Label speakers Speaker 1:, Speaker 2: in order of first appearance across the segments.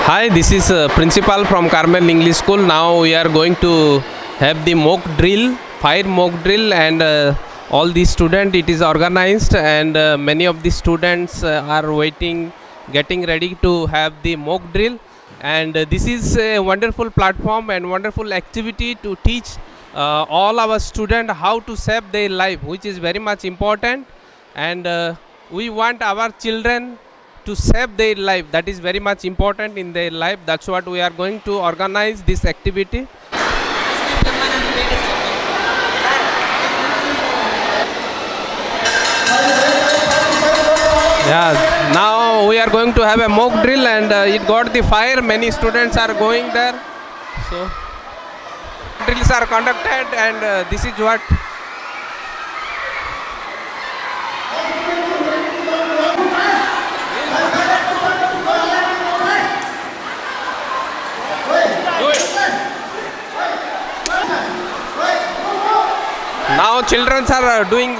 Speaker 1: Hi, this is Principal from Carmel English School. Now we are going to have the mock drill, fire mock drill, and all the students. It is organized, and many of the students are waiting, getting ready to have the mock drill. And this is a wonderful platform and wonderful activity to teach all our students how to save their life, which is very much important. And we want our children to save their life. That is very much important in their life. That's what we are going to organize this activity. Yeah, now we are going to have a mock drill, and it got the fire. Many students are going there. So drills are conducted, and this is what. Now children are doing.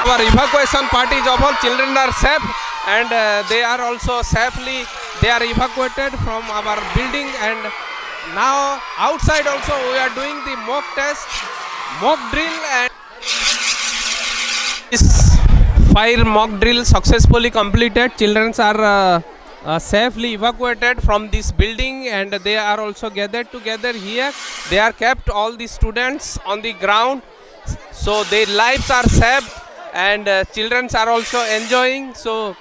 Speaker 1: Our evacuation party is over. Children are safe, and they are also safely. They are evacuated from our building, and now outside also we are doing the mock test, mock drill, and this fire mock drill successfully completed. Children are safely evacuated from this building, and they are also gathered together here. They are kept all the students on the ground, so their lives are saved, and children are also enjoying, so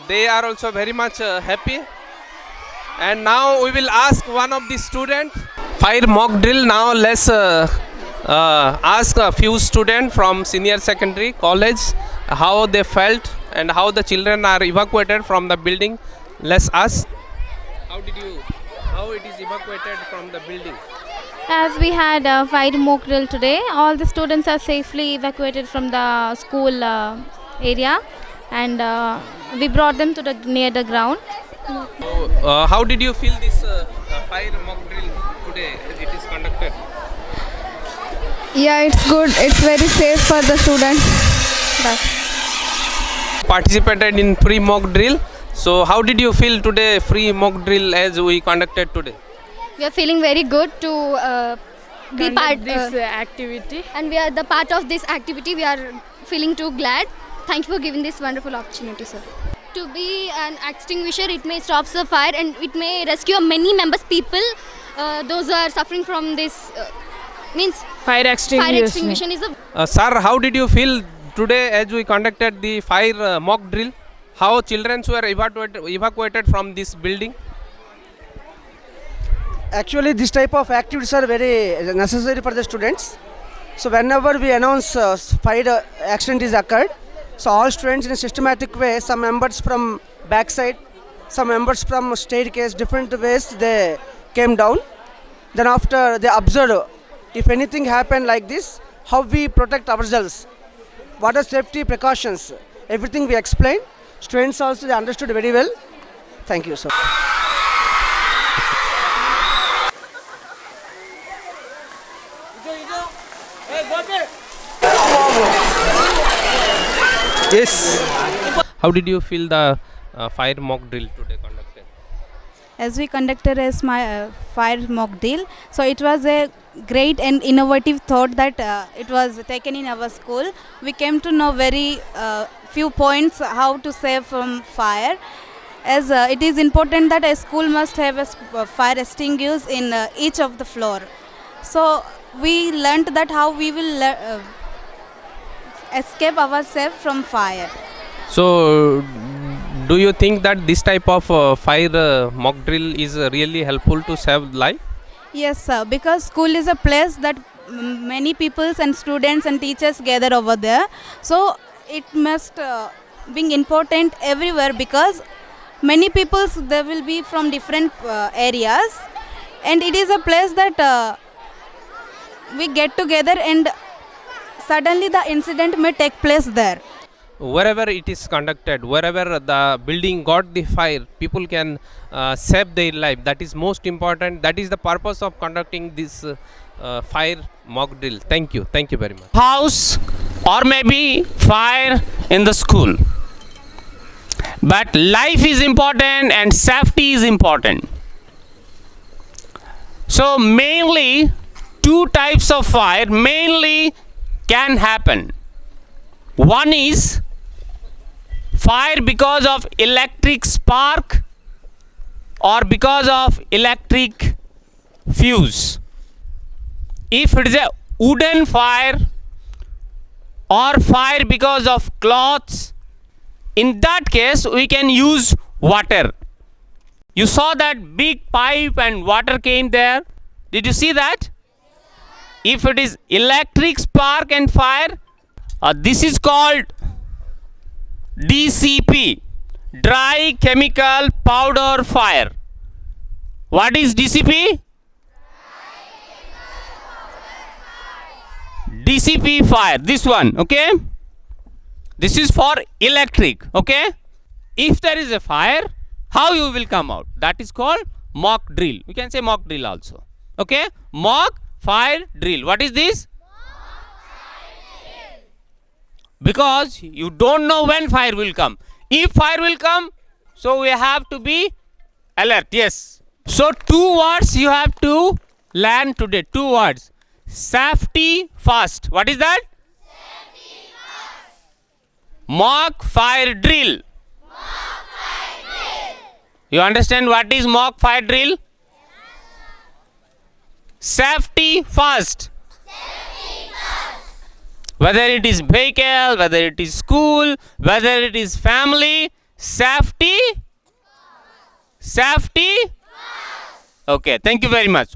Speaker 1: they are also very much happy. And now we will ask one of the students fire mock drill. Now let's ask a few students from senior secondary college how they felt and how the children are evacuated from the building. Let's ask, how it is evacuated from the building?
Speaker 2: As we had a fire mock drill today, all the students are safely evacuated from the school area, and we brought them to the near the ground.
Speaker 1: So, how did you feel this fire mock drill today? It is conducted.
Speaker 3: Yeah, it's good. It's very safe for the students.
Speaker 1: Participated in free mock drill. So how did you feel today free mock drill as we conducted today?
Speaker 2: We are feeling very good to be part
Speaker 3: this activity.
Speaker 2: and we are the part of this activity. We are feeling too glad. Thank you for giving this wonderful opportunity, sir. To be an extinguisher, it may stop the fire and it may rescue many members, people, those who are suffering from this means
Speaker 3: Fire
Speaker 2: extinguishing is a
Speaker 1: Sir, how did you feel today as we conducted the fire mock drill? How children were evacuated from this building?
Speaker 4: Actually, this type of activities are very necessary for the students. So whenever we announce fire accident is occurred, so all students in a systematic way, some members from backside, some members from staircase, different ways they came down. Then after they observe if anything happened like this, how we protect ourselves, what are safety precautions, everything we explained. Students also they understood very well. Thank you, sir. Yes.
Speaker 1: How did you feel the fire mock drill today conducted?
Speaker 5: As we conducted a fire mock drill, so it was a great and innovative thought that it was taken in our school. We came to know very few points how to save from fire, as it is important that a school must have a fire extinguisher in each of the floor. So we learnt that how we will escape ourselves from fire.
Speaker 1: So do you think that this type of fire mock drill is really helpful to save life?
Speaker 5: Yes, sir, because school is a place that many peoples and students and teachers gather over there. So it must be important everywhere, because many peoples there will be from different areas, and it is a place that we get together, and suddenly the incident may take place there.
Speaker 1: Wherever it is conducted, wherever the building got the fire, people can save their life. That is most important. That is the purpose of conducting this fire mock drill. Thank you very much.
Speaker 6: House or maybe fire in the school. But life is important and safety is important. So mainly two types of fire mainly can happen. One is fire because of electric spark or because of electric fuse. If it is a wooden fire or fire because of cloths, in that case we can use water. You saw that big pipe and water came there. Did you see that? If it is electric spark and fire, this is called DCP, dry chemical powder fire. What is DCP? DCP fire, this one, okay? This is for electric, okay? If there is a fire, how you will come out? That is called mock drill. We can say mock drill also, okay? Mock fire drill. What is this? Because you don't know when fire will come. If fire will come, so we have to be alert. Yes. So 2 words you have to learn today. 2 words. Safety first. What is that? Safety first. Mock fire drill. Mock fire drill. You understand what is mock fire drill? Yes. Safety first. Whether it is vehicle, whether it is school, whether it is family, safety. Okay, thank you very much.